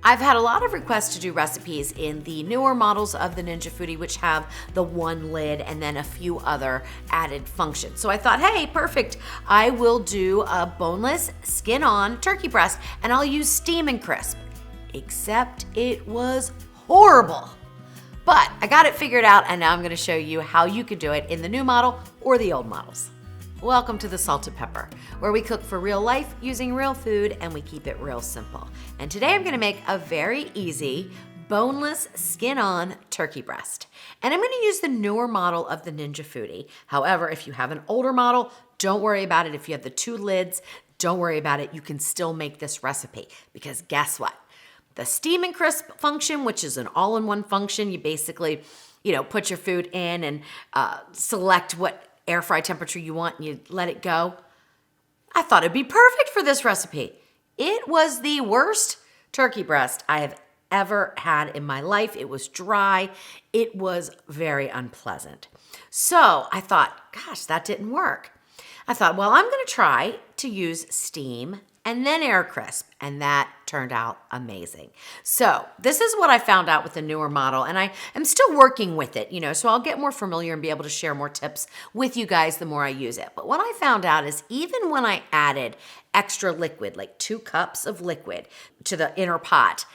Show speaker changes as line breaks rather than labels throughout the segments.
I've had a lot of requests to do recipes in the newer models of the Ninja Foodi, which have the one lid and then a few other added functions. So I thought, hey, perfect. I will do a boneless, skin-on turkey breast, and I'll use steam and crisp. Except it was horrible. But I got it figured out, and now I'm gonna show you how you could do it in the new model or the old models. Welcome to the Salted Pepper, where we cook for real life using real food and we keep it real simple. And today I'm gonna make a very easy, boneless, skin-on turkey breast. And I'm gonna use the newer model of the Ninja Foodi. However, if you have an older model, don't worry about it. If you have the two lids, don't worry about it. You can still make this recipe because guess what? The steam and crisp function, which is an all-in-one function, you basically, put your food in and select what air fry temperature you want and you let it go. I thought it'd be perfect for this recipe. It was the worst turkey breast I have ever had in my life. It was dry. It was very unpleasant. So I thought, gosh, that didn't work. I thought, well, I'm gonna try to use steam and then air crisp, and that turned out amazing. So this is what I found out with the newer model, and I am still working with it, so I'll get more familiar and be able to share more tips with you guys the more I use it. But what I found out is even when I added extra liquid, like 2 cups of liquid to the inner pot,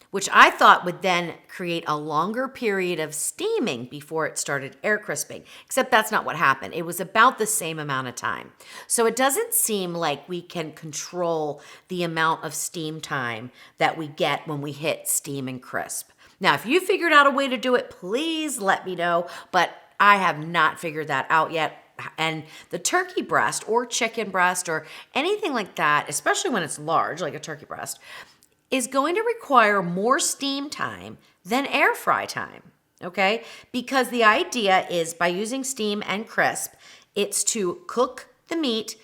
which I thought would then create a longer period of steaming before it started air crisping, except that's not what happened. It was about the same amount of time. So it doesn't seem like we can control the amount of steam time that we get when we hit steam and crisp. Now, if you figured out a way to do it, please let me know, but I have not figured that out yet. And the turkey breast or chicken breast or anything like that, especially when it's large, like a turkey breast, is going to require more steam time than air fry time, okay? Because the idea is by using steam and crisp, it's to cook the meat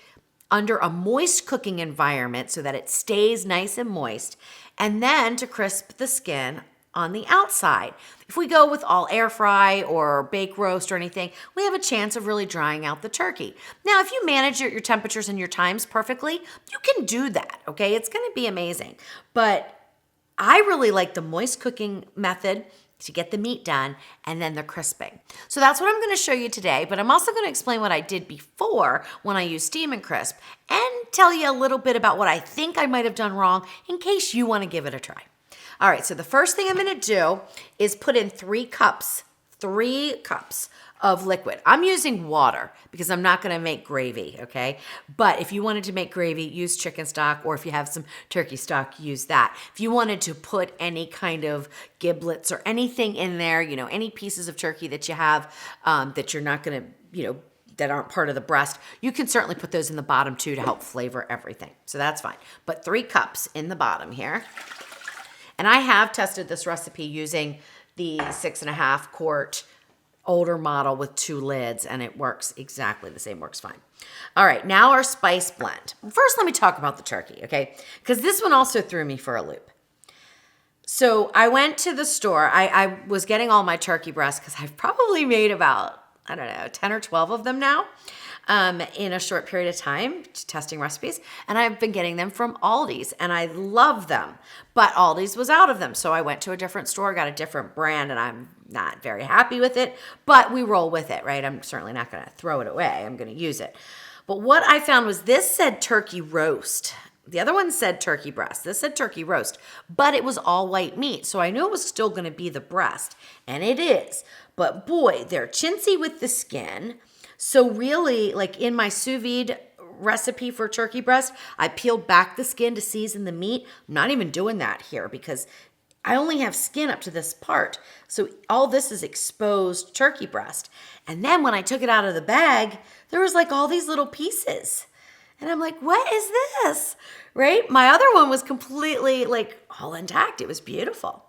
under a moist cooking environment so that it stays nice and moist, and then to crisp the skin on the outside. If we go with all air fry or bake roast or anything, we have a chance of really drying out the turkey. Now, if you manage your temperatures and your times perfectly, you can do that, okay? It's gonna be amazing. But I really like the moist cooking method to get the meat done and then the crisping. So that's what I'm gonna show you today, but I'm also gonna explain what I did before when I used steam and crisp and tell you a little bit about what I think I might have done wrong in case you wanna give it a try. All right, so the first thing I'm gonna do is put in 3 cups of liquid. I'm using water because I'm not gonna make gravy, okay? But if you wanted to make gravy, use chicken stock, or if you have some turkey stock, use that. If you wanted to put any kind of giblets or anything in there, any pieces of turkey that you have that you're not gonna, that aren't part of the breast, you can certainly put those in the bottom too to help flavor everything. So that's fine. But 3 cups in the bottom here. And I have tested this recipe using the 6.5 quart older model with 2 lids, and it works exactly the same, works fine. All right, now our spice blend. First, let me talk about the turkey, okay? Because this one also threw me for a loop. So I went to the store. I was getting all my turkey breasts because I've probably made about, 10 or 12 of them now. In a short period of time, testing recipes, and I've been getting them from Aldi's, and I love them, but Aldi's was out of them, so I went to a different store, got a different brand, and I'm not very happy with it, but we roll with it, right? I'm certainly not gonna throw it away. I'm gonna use it. But what I found was this said turkey roast. The other one said turkey breast. This said turkey roast, but it was all white meat, so I knew it was still gonna be the breast, and it is, but boy, they're chintzy with the skin. So really, like in my sous vide recipe for turkey breast, I peeled back the skin to season the meat. I'm not even doing that here because I only have skin up to this part. So all this is exposed turkey breast. And then when I took it out of the bag, there was like all these little pieces. And I'm like, what is this? Right? My other one was completely like all intact. It was beautiful.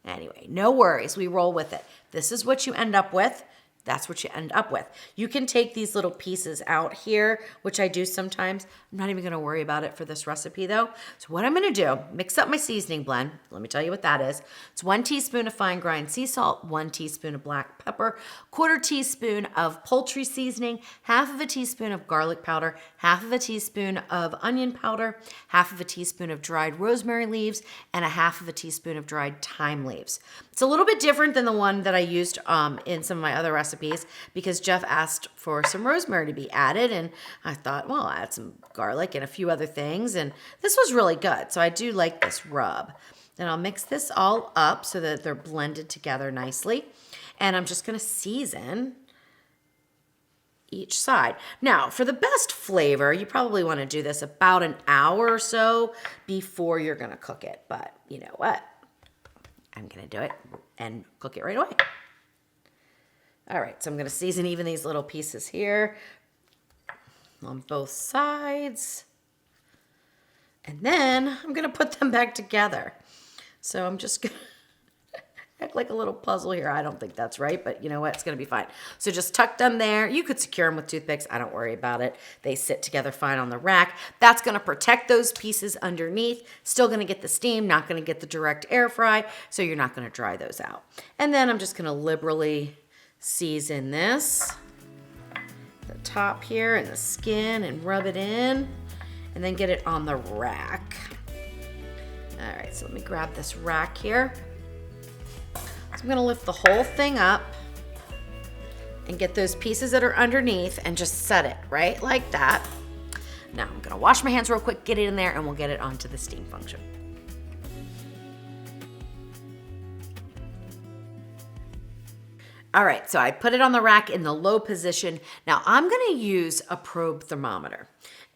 Anyway, no worries. We roll with it. This is what you end up with. that's what you end up with. You can take these little pieces out here, which I do sometimes. I'm not even gonna worry about it for this recipe though. So what I'm gonna do, mix up my seasoning blend. Let me tell you what that is. It's 1 teaspoon of fine grind sea salt, 1 teaspoon of black pepper, 1/4 teaspoon of poultry seasoning, 1/2 teaspoon of garlic powder, 1/2 teaspoon of onion powder, 1/2 teaspoon of dried rosemary leaves, and 1/2 teaspoon of dried thyme leaves. It's a little bit different than the one that I used in some of my other recipes because Jeff asked for some rosemary to be added, and I thought, well, I'll add some garlic and a few other things, and this was really good. So I do like this rub. Then I'll mix this all up so that they're blended together nicely, and I'm just gonna season each side. Now, for the best flavor, you probably want to do this about an hour or so before you're going to cook it. But you know what? I'm going to do it and cook it right away. All right, so I'm going to season even these little pieces here on both sides. And then I'm going to put them back together. So I'm just going to act like a little puzzle here. I don't think that's right, but you know what? It's going to be fine. So just tuck them there. You could secure them with toothpicks. I don't worry about it. They sit together fine on the rack. That's going to protect those pieces underneath. Still going to get the steam, not going to get the direct air fry, so you're not going to dry those out. And then I'm just going to liberally season this, the top here and the skin, and rub it in, and then get it on the rack. All right, so let me grab this rack here. So I'm gonna lift the whole thing up and get those pieces that are underneath and just set it right like that. Now I'm gonna wash my hands real quick, get it in there, and we'll get it onto the steam function. All right, so I put it on the rack in the low position. Now I'm gonna use a probe thermometer.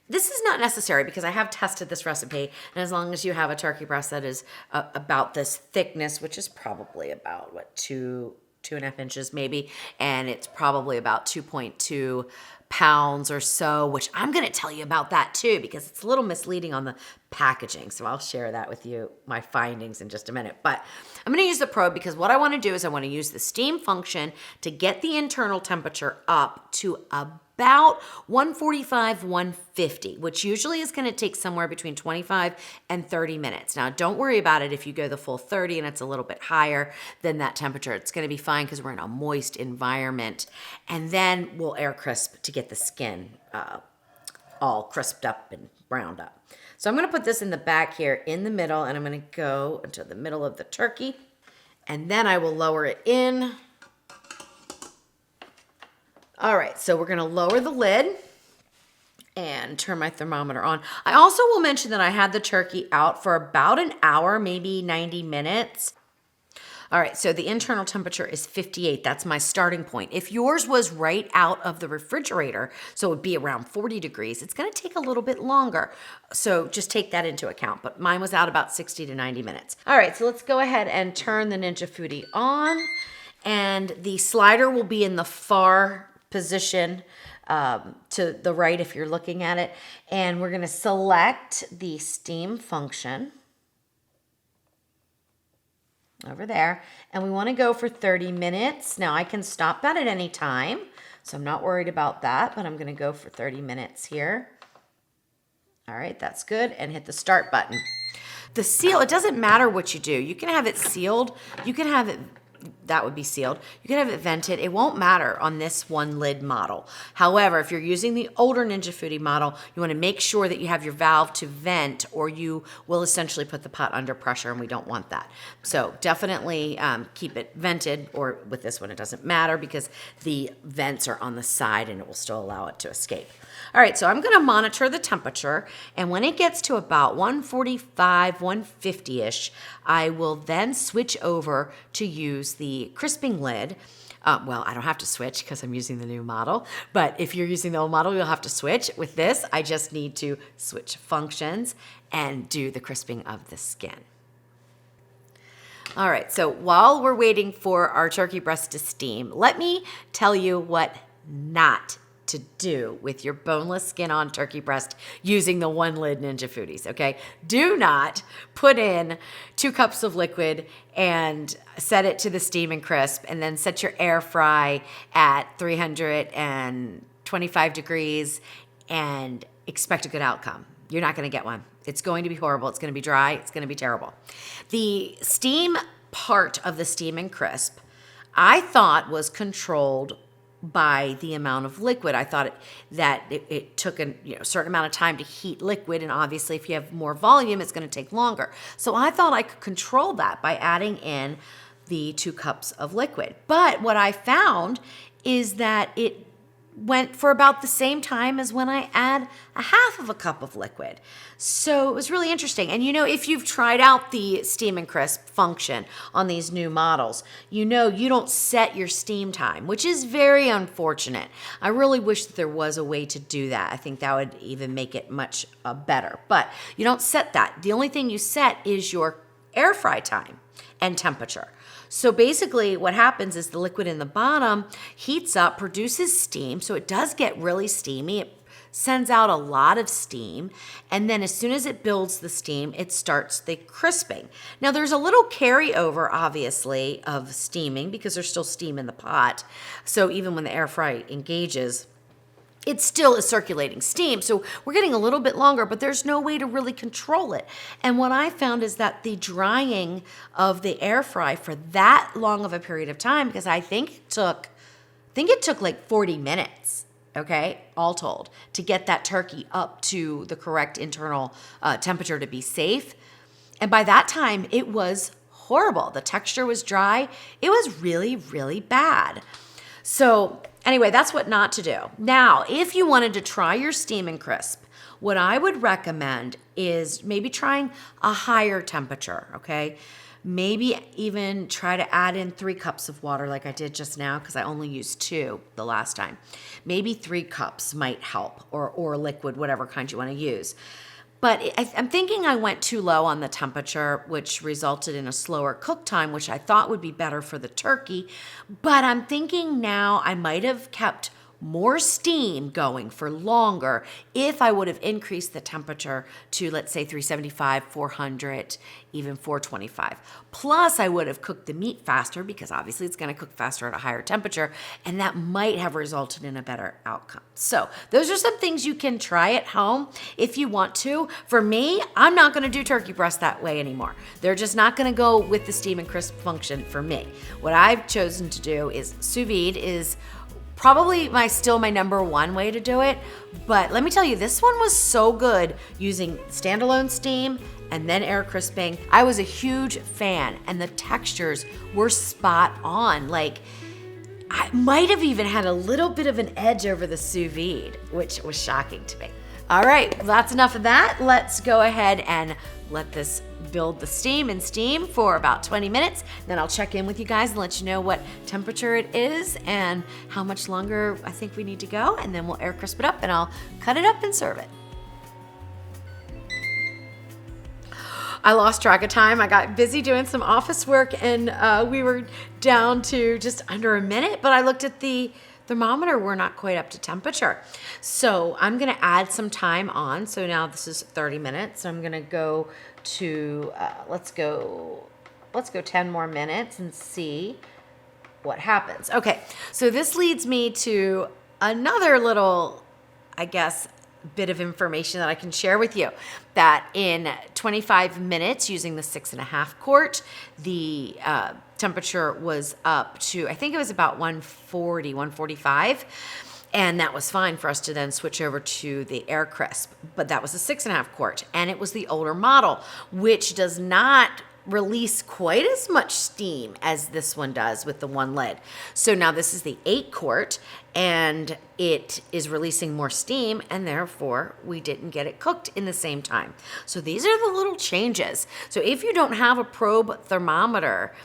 This is not necessary because I have tested this recipe, and as long as you have a turkey breast that is about this thickness, which is probably about, what, 2.5 inches maybe, and it's probably about 2.2 pounds or so, which I'm gonna tell you about that too because it's a little misleading on the packaging. So I'll share that with you, my findings, in just a minute. But I'm gonna use the probe because what I wanna do is I wanna use the steam function to get the internal temperature up to about 145, 150, which usually is gonna take somewhere between 25 and 30 minutes. Now, don't worry about it if you go the full 30 and it's a little bit higher than that temperature. It's gonna be fine because we're in a moist environment. And then we'll air crisp to get the skin all crisped up and browned up. So I'm gonna put this in the back here in the middle, and I'm gonna go into the middle of the turkey, and then I will lower it in. All right, so we're gonna lower the lid and turn my thermometer on. I also will mention that I had the turkey out for about an hour, maybe 90 minutes. All right, so the internal temperature is 58. That's my starting point. If yours was right out of the refrigerator, so it would be around 40 degrees, it's gonna take a little bit longer. So just take that into account. But mine was out about 60 to 90 minutes. All right, so let's go ahead and turn the Ninja Foodi on. And the slider will be in the far position to the right if you're looking at it. And we're gonna select the steam function over there, and we want to go for 30 minutes. Now I can stop that at any time, so I'm not worried about that, but I'm going to go for 30 minutes here. All right, that's good, and hit the start button. The seal, it doesn't matter what you do. You can have it sealed, you can have it, that would be sealed. You can have it vented. It won't matter on this one lid model. However, if you're using the older Ninja Foodi model, you want to make sure that you have your valve to vent, or you will essentially put the pot under pressure, and we don't want that. So definitely keep it vented, or with this one it doesn't matter because the vents are on the side and it will still allow it to escape. All right, so I'm going to monitor the temperature, and when it gets to about 145, 150-ish, I will then switch over to use the crisping lid. Well, I don't have to switch because I'm using the new model, but if you're using the old model, you'll have to switch. With this, I just need to switch functions and do the crisping of the skin. All right, so while we're waiting for our turkey breast to steam, let me tell you what not to do with your boneless skin on turkey breast using the one lid Ninja Foodies, okay? Do not put in 2 cups of liquid and set it to the steam and crisp, and then set your air fry at 325 degrees and expect a good outcome. You're not going to get one. It's going to be horrible. It's going to be dry. It's going to be terrible. The steam part of the steam and crisp, I thought was controlled by the amount of liquid. I thought it took a certain amount of time to heat liquid, and obviously if you have more volume, it's going to take longer. So I thought I could control that by adding in the 2 cups of liquid. But what I found is that it went for about the same time as when I add a half of a cup of liquid. So it was really interesting. And if you've tried out the steam and crisp function on these new models, you don't set your steam time, which is very unfortunate. I really wish that there was a way to do that. I think that would even make it much better. But you don't set that. The only thing you set is your air fry time and temperature. So basically what happens is the liquid in the bottom heats up, produces steam, so it does get really steamy. It sends out a lot of steam, and then as soon as it builds the steam, it starts the crisping. Now there's a little carryover, obviously, of steaming because there's still steam in the pot. So even when the air fry engages, it still is circulating steam. So we're getting a little bit longer, but there's no way to really control it. And what I found is that the drying of the air fry for that long of a period of time, because I think it took like 40 minutes, okay, all told, to get that turkey up to the correct internal temperature to be safe. And by that time, it was horrible. The texture was dry. It was really, really bad. So anyway, that's what not to do. Now, if you wanted to try your steam and crisp, what I would recommend is maybe trying a higher temperature, okay? Maybe even try to add in 3 cups of water like I did just now, because I only used 2 the last time. Maybe 3 cups might help, or liquid, whatever kind you want to use. But I'm thinking I went too low on the temperature, which resulted in a slower cook time, which I thought would be better for the turkey. But I'm thinking now I might have kept more steam going for longer if I would have increased the temperature to, let's say, 375, 400, even 425. Plus, I would have cooked the meat faster because obviously it's going to cook faster at a higher temperature, and that might have resulted in a better outcome. So those are some things you can try at home if you want to. For me, I'm not going to do turkey breast that way anymore. They're just not going to go with the steam and crisp function for me. What I've chosen to do is sous vide is probably still my number 1 way to do it. But let me tell you, this one was so good using standalone steam and then air crisping. I was a huge fan, and the textures were spot on. Like, I might have even had a little bit of an edge over the sous vide, which was shocking to me. All right, well, that's enough of that. Let's go ahead and let this build the steam and steam for about 20 minutes. Then I'll check in with you guys and let you know what temperature it is and how much longer I think we need to go. And then we'll air crisp it up and I'll cut it up and serve it. I lost track of time. I got busy doing some office work, and we were down to just under a minute, but I looked at the thermometer. We're not quite up to temperature. So I'm gonna add some time on. So now this is 30 minutes. So I'm gonna go to, let's go 10 more minutes and see what happens. Okay, so this leads me to another little, I guess, bit of information that I can share with you, that in 25 minutes using the 6.5 quart, the temperature was up to, I think it was about 140, 145. And that was fine for us to then switch over to the air crisp. But that was a 6.5 quart, and it was the older model, which does not release quite as much steam as this one does with the one lid. So now this is the 8 quart, and it is releasing more steam, and therefore we didn't get it cooked in the same time. So these are the little changes. So if you don't have a probe thermometer,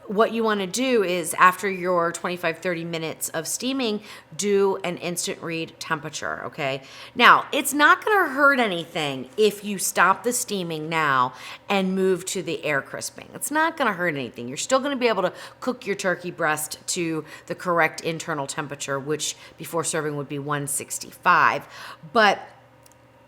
what you want to do is after your 25-30 minutes of steaming, do an instant read temperature, okay? Now, it's not going to hurt anything if you stop the steaming now and move to the air crisping. It's not going to hurt anything. You're still going to be able to cook your turkey breast to the correct internal temperature, which before serving would be 165. But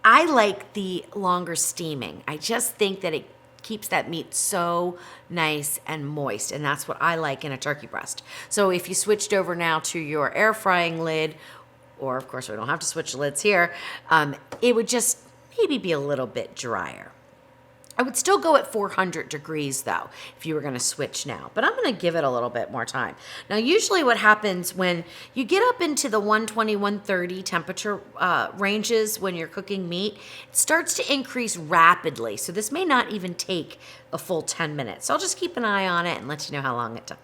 I like the longer steaming. I just think that it keeps that meat so nice and moist, and that's what I like in a turkey breast. So if you switched over now to your air frying lid, or of course we don't have to switch lids here, it would just maybe be a little bit drier. I would still go at 400 degrees though, if you were gonna switch now, but I'm gonna give it a little bit more time. Now, usually what happens when you get up into the 120, 130 temperature ranges when you're cooking meat, it starts to increase rapidly. So this may not even take a full 10 minutes. So I'll just keep an eye on it and let you know how long it took.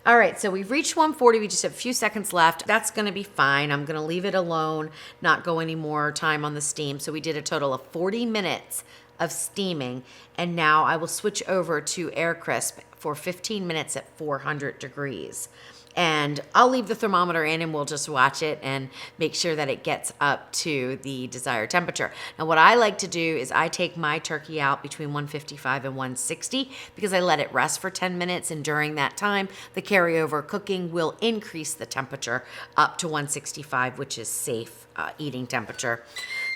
All right, so we've reached 140. We just have a few seconds left. That's gonna be fine. I'm gonna leave it alone, not go any more time on the steam. So we did a total of 40 minutes of steaming, and now I will switch over to air crisp for 15 minutes at 400 degrees. And I'll leave the thermometer in and we'll just watch it and make sure that it gets up to the desired temperature. Now, what I like to do is I take my turkey out between 155 and 160 because I let it rest for 10 minutes, and during that time, the carryover cooking will increase the temperature up to 165, which is safe eating temperature.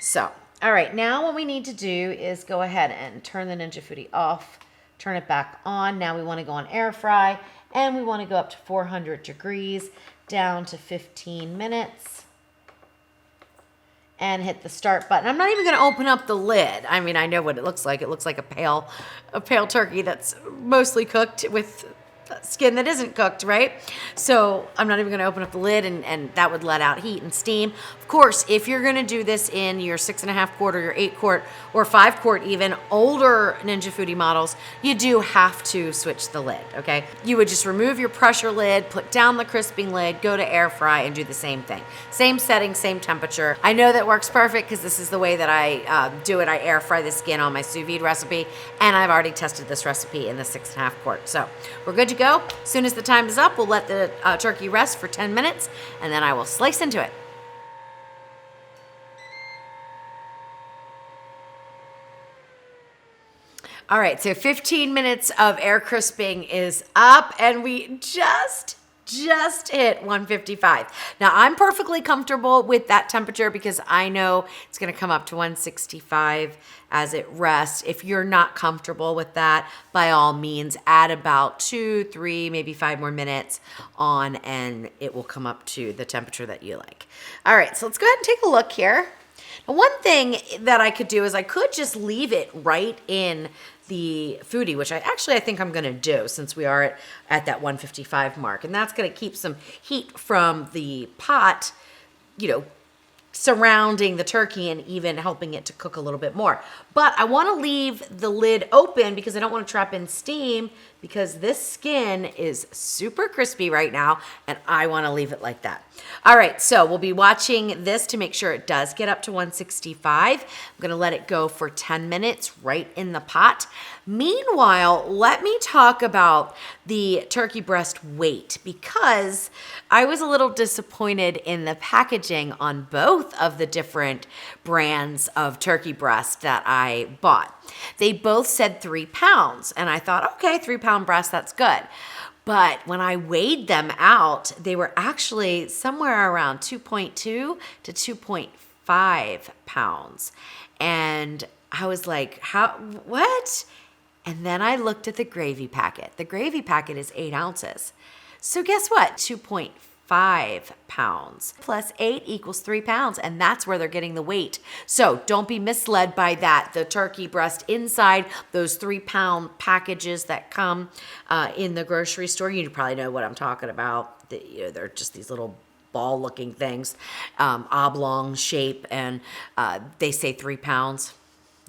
So, all right, now what we need to do is go ahead and turn the Ninja Foodi off, turn it back on. Now we want to go on air fry, and we want to go up to 400 degrees, down to 15 minutes, and hit the start button. I'm not even going to open up the lid. I mean, I know what it looks like. It looks like a pale turkey that's mostly cooked with skin that isn't cooked, right? So I'm not even going to open up the lid, and that would let out heat and steam. Of course, if you're going to do this in your 6.5 quart or your 8 quart or 5 quart, even older Ninja Foodi models, you do have to switch the lid, okay? You would just remove your pressure lid, put down the crisping lid, go to air fry, and do the same thing. Same setting, same temperature. I know that works perfect because this is the way that I do it. I air fry the skin on my sous vide recipe, and I've already tested this recipe in the 6.5 quart. So we're good to go. As soon as the time is up, we'll let the turkey rest for 10 minutes, and then I will slice into it. All right, so 15 minutes of air crisping is up, and we just hit 155. Now, I'm perfectly comfortable with that temperature because I know it's going to come up to 165 as it rests. If you're not comfortable with that, by all means, add about 2, 3, maybe 5 more minutes on, and it will come up to the temperature that you like. All right, so let's go ahead and take a look here. Now, one thing that I could do is I could just leave it right in the Foodi, which I think I'm gonna do since we are at that 155 mark. And that's gonna keep some heat from the pot, surrounding the turkey and even helping it to cook a little bit more. But I wanna leave the lid open because I don't wanna trap in steam, because this skin is super crispy right now and I wanna leave it like that. All right, so we'll be watching this to make sure it does get up to 165. I'm gonna let it go for 10 minutes right in the pot. Meanwhile, let me talk about the turkey breast weight, because I was a little disappointed in the packaging on both of the different brands of turkey breast that I bought. They both said 3 pounds, and I thought, okay, 3-pound breast, that's good. But when I weighed them out, they were actually somewhere around 2.2 to 2.5 pounds. And I was like, what? And then I looked at the gravy packet. The gravy packet is 8 ounces. So guess what? 2.5 pounds plus 8 equals 3 pounds, and that's where they're getting the weight. So don't be misled by that. The turkey breast inside those 3-pound packages that come in the grocery store, you probably know what I'm talking about. They're just these little ball-looking things, oblong shape, and they say 3 pounds.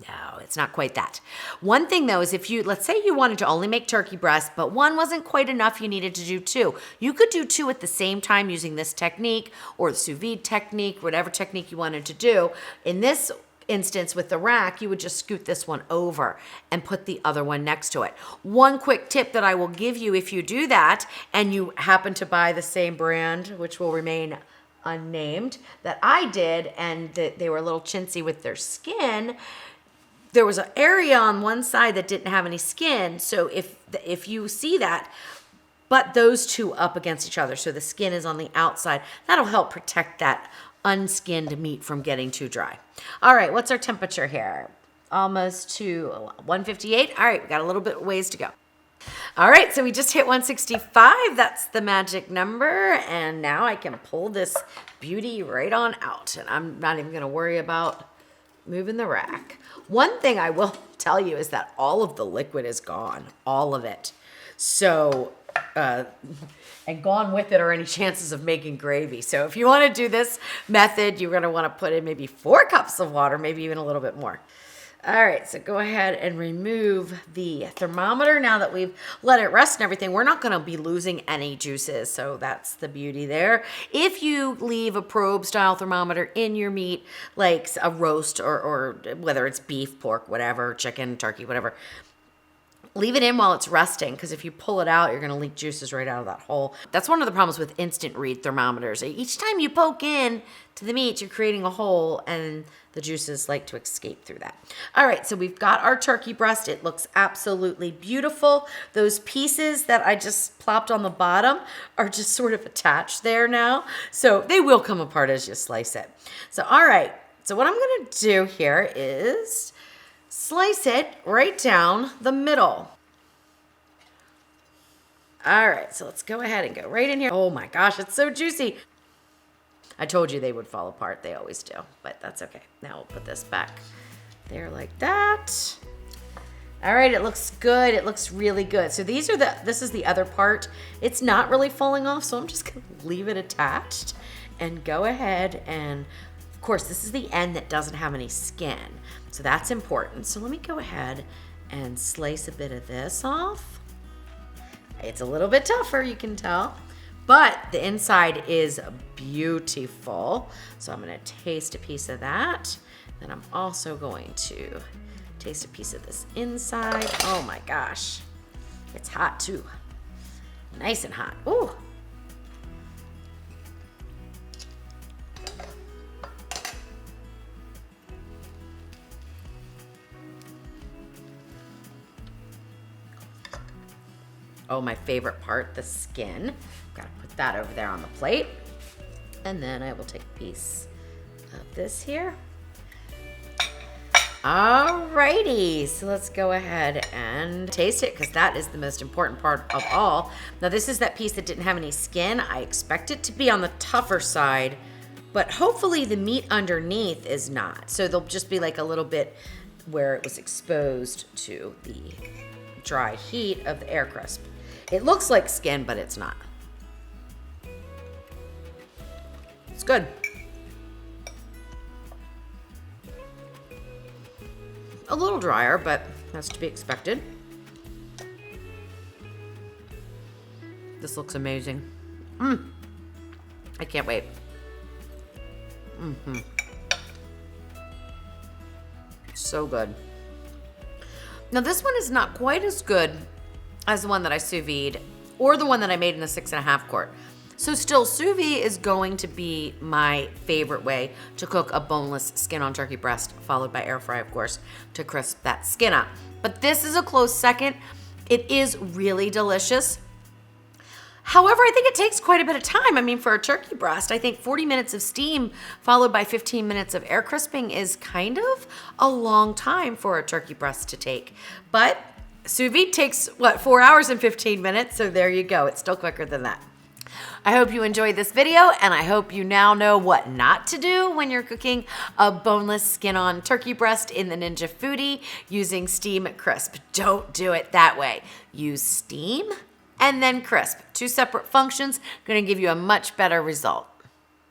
No, it's not quite that. One thing though is let's say you wanted to only make turkey breast, but one wasn't quite enough, you needed to do 2. You could do 2 at the same time using this technique or the sous vide technique, whatever technique you wanted to do. In this instance with the rack, you would just scoot this one over and put the other one next to it. One quick tip that I will give you if you do that and you happen to buy the same brand, which will remain unnamed, that I did, and they were a little chintzy with their skin, there was an area on one side that didn't have any skin. So if you see that, butt those two up against each other so the skin is on the outside. That'll help protect that unskinned meat from getting too dry. All right, what's our temperature here? Almost to 158. All right, we got a little bit ways to go. All right, so we just hit 165. That's the magic number. And now I can pull this beauty right on out. And I'm not even going to worry about moving the rack. One thing I will tell you is that all of the liquid is gone, all of it. So, and gone with it are any chances of making gravy. So if you want to do this method, you're going to want to put in maybe 4 cups of water, maybe even a little bit more. All right, so go ahead and remove the thermometer. Now that we've let it rest and everything, we're not going to be losing any juices, so that's the beauty there. If you leave a probe style thermometer in your meat, like a roast or whether it's beef, pork, whatever, chicken, turkey, whatever, leave it in while it's resting, because if you pull it out, you're going to leak juices right out of that hole. That's one of the problems with instant read thermometers. Each time you poke in to the meat, you're creating a hole, and the juices like to escape through that. All right, so we've got our turkey breast. It looks absolutely beautiful. Those pieces that I just plopped on the bottom are just sort of attached there now, so they will come apart as you slice it. So, all right, so what I'm going to do here is slice it right down the middle. All right, so let's go ahead and go right in here. Oh my gosh, it's so juicy. I told you they would fall apart. They always do, but that's okay. Now we'll put this back there like that. All right, it looks good. It looks really good. So this is the other part. It's not really falling off, so I'm just gonna leave it attached and go ahead and, of course, this is the end that doesn't have any skin. So that's important. So let me go ahead and slice a bit of this off. It's a little bit tougher, you can tell, but the inside is beautiful. So I'm gonna taste a piece of that. Then I'm also going to taste a piece of this inside. Oh my gosh, it's hot too. Nice and hot. Ooh. Oh, my favorite part, the skin. Gotta put that over there on the plate. And then I will take a piece of this here. Alrighty, so let's go ahead and taste it, because that is the most important part of all. Now this is that piece that didn't have any skin. I expect it to be on the tougher side, but hopefully the meat underneath is not. So there'll just be like a little bit where it was exposed to the dry heat of the air crisp. It looks like skin, but it's not. It's good. A little drier, but that's to be expected. This looks amazing. I can't wait. So good. Now this one is not quite as good as the one that I sous vide or the one that I made in a 6.5 quart. So still, sous vide is going to be my favorite way to cook a boneless skin on turkey breast, followed by air fry, of course, to crisp that skin up. But this is a close second. It is really delicious. However, I think it takes quite a bit of time. I mean, for a turkey breast, I think 40 minutes of steam followed by 15 minutes of air crisping is kind of a long time for a turkey breast to take. But sous vide takes, 4 hours and 15 minutes, so there you go. It's still quicker than that. I hope you enjoyed this video, and I hope you now know what not to do when you're cooking a boneless skin-on turkey breast in the Ninja Foodi using steam crisp. Don't do it that way. Use steam and then crisp. 2 separate functions, going to give you a much better result.